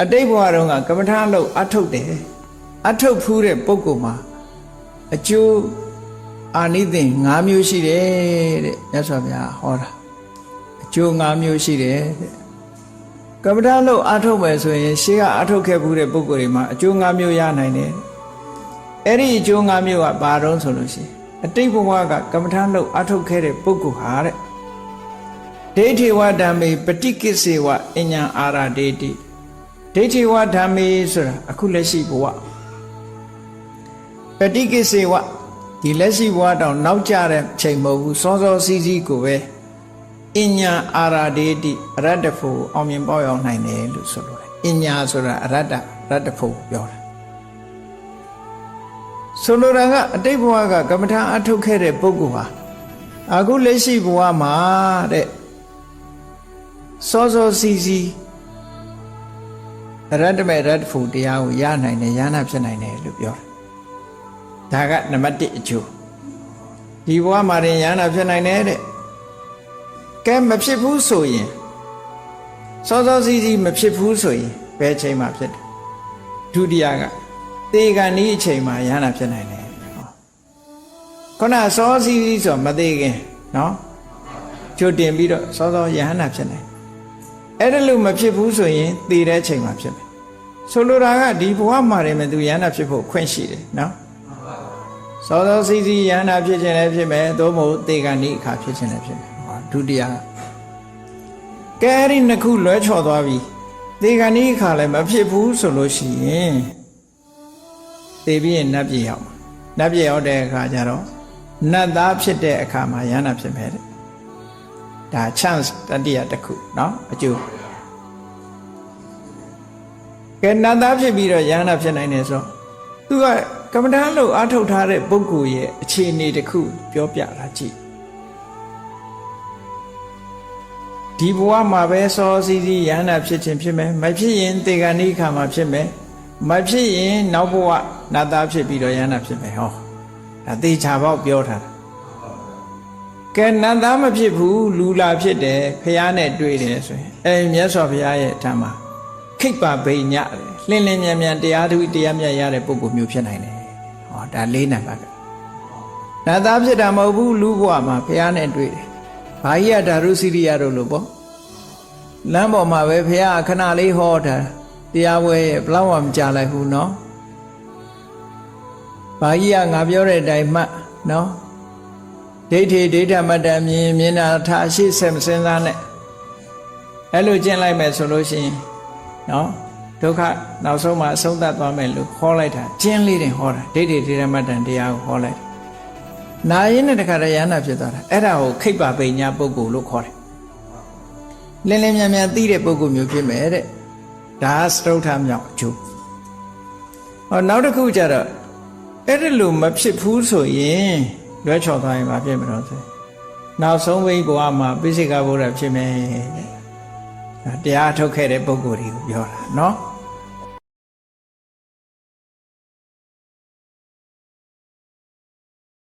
အတိတ်ဘဝတုန်းကကမ္မထာလို့အထုတ်တယ်အထုတ်ဖူးတဲ့ပုဂ္ဂိုလ်မှာအကျိုးအာနိသင်၅မျိုးရှိတယ်တဲ့မြတ်စွာဘုရားဟောတာအကျိုး၅မျိုးရှိတယ်တဲ့ကမ္မထာလို့အထုတ်မယ်ဆိုရင်ရှေးကအထုတ်ခဲ့ဖူးတဲ့ပုဂ္ဂိုလ်တွေမှာအကျိုး၅မျိုးရနိုင်တယ်အဲ့ဒီအကျိုး၅မျိုးကဘာတုံးဆိုလို့ရှိရင်အတိတ်ဘဝကကမ္မထာလို့အထုတ်ခဲ့တဲ့ပုဂ္ဂိုလ်ဟာတဲ့ဒိဋ္ဌိဝဓမ္မေပฏิကိစ္ဆေဝအညာအာရဒေတိဒိဋ္ဌိဝဓမ္မေဆိုတာအခုလက်ရှိဘဝပฏิကိစ္ဆေဝဒီလက်ရှိဘဝတောင်နောက်ကျတဲ့ချိန်မဟုတ်ဘူးစောစောစီးစီးကိုပဲအညာအာရဒေတိအရတ္တဖို့အောင်မြင်ပေါရောက်နိုင်တယ်လို့ဆိုလိုတယ်အညာဆိုတာအရတ္တဖို့ပြောတာဆိုလိုတာကအတိတ်ဘဝကကမ္မထာအထုတ်ခဲ့တဲ့ပုဂ္ဂိုလ်ဟာအခုလက်ရှိဘဝမှာတဲ့စောစောစီးစီးအရတ္တမေရတ္တဖို့တရားကိုရနိုင်တယ်ရဟနာဖြစ်နိုင်တယ်လို့ပြောတာဒါကနံပါတ်1အကျိုးဒီဘဝမှာရင်ရဟနာဖြစ်နိုင်တယ်တဲ့ကဲမဖြစ်ဘူးဆိုရင်စောစောစီးစီးမဖြစ်ဘူးဆိုရင်ဘယ်အချိန်မှဖြစ်တယ်ဒုတိယကသေကံဤအချိန်မှာရဟနာဖြစ်နိုင်တယ်ခုနစောစီးစီးဆိုမသေးခင်နော်ကြိုတင်ပြီးတော့စောစောရဟနာဖြစ်နိုင်အဲ့ဒါလို့မဖြစ်ဘူးဆိုရင်သေတဲ့အချိန်မှာဖြစ်မယ်ဆိုလိုတာကဒီဘဝမှာရင်မသူရဟနာဖြစ်ဖို့ခွင့်ရှိတယ်နော်စောစောစီးစီးရဟနာဖြစ်ခြင်းလည်းဖြစ်မယ်သို့မဟုတ်သေကံဤအခါဖြစ်ခြင်းလည်းဖြစ်မယ်ဒုတိယကဲအဲ့ဒီနှစ်ခုလွဲချော်သွားပြီသေကံဤအခါလည်းမဖြစ်ဘူးဆိုလို့ရှိရင်သေပြီးရင်နတ်ပြည်ရောက်မှာနတ်ပြည်ရောက်တဲ့အခါကျတော့နတ်သားဖြစ်တဲ့အခါမှာရဟနာဖြစ်မယ်တဲ့ဒါ chance တတိယတစ်ခုเนาะအကျိုးကဲနတ်သားဖြစ်ပြီးတော့ရဟနာဖြစ်နိုင်တယ်ဆိုတော့သူကကမ္မထာလို့အားထုတ်ထားတဲ့ပုဂ္ဂိုလ်ရဲ့အခြေအနေတစ်ခုပြောပြတာကြည့်ဒီဘဝမှာပဲစောစီးစီးရဟနာဖြစ်ခြင်းဖြစ်မယ်မဖြစ်ရင်သေကံဤခါမှာဖြစ်မယ်မဖြစ်ရင်နောက်ဘဝနတ်သားဖြစ်ပြီးတော့ရဟနာဖြစ်မယ်ဟောဒါသေချာပေါက်ပြောထားတာကဲနတ်သားမဖြစ်ဘူးလူလာဖြစ်တယ်ဖះနဲ့တွေ့တယ်ဆိုရင်မြတ်စွာဘုရားရဲ့အထံမှာခိပ္ပဗိညလင်းလင်းမြန်မြန်တရားသူတရားမြတ်ရတဲ့ပုဂ္ဂိုလ်မျိုးဖြစ်နိုင်တယ်ဟောဒါ၄နံပါတ်နတ်သားဖြစ်တာမဟုတ်ဘူးလူဘဝမှာဖះနဲ့တွေ့တယ်ဘာကြီးကဓာရုစီရိယတို့လို့ပေါ့လမ်းပေါ်မှာပဲဖះခဏလေးဟောတာတရားဝဲဘလောက်မှမကြလိုက်ဘူးเนาะဘာကြီးကငါပြောတဲ့အတိုင်းမှတ်เนาะဒိဋ္ဌိဒိဋ္ဌမတ္တမြင်တာထားရှိဆက်မစင်းစားနဲ့အဲ့လိုကျင့်လိုက်မယ်ဆိုလို့ရှိရင်နော်ဒုက္ခနောက်ဆုံးမှာအဆုံးသတ်သွားမယ်လို့ဟောလိုက်တာကျင့်လေးတင်ဟောတာဒိဋ္ဌိဒိဋ္ဌမတ္တတရားကိုဟောလိုက်နာရင်းနဲ့တခါတည်းရဟနာဖြစ်သွားတာအဲ့ဒါကိုခိပ္ပပိညာပုဂ္ဂိုလ်လို့ခေါ်တယ်လင်းလင်းမြန်မြန်သိတဲ့ပုဂ္ဂိုလ်မျိုးဖြစ်မယ်တဲ့ဒါစတုထမြောက်အကျိုးဟောနောက်တစ်ခုကျတော့အဲ့ဒီလိုမဖြစ်ဘူးဆိုရင်လွဲချော်သွားရင်မဖြစ်မလို့ဆိုနောက်ဆုံးဘဝမှာပိစိကဗုဒ္ဓဖြစ်မယ်တဲ့တရားထုတ်ခဲ့တဲ့ပုဂ္ဂိုလ်တွေကိုပြောတာเนาะ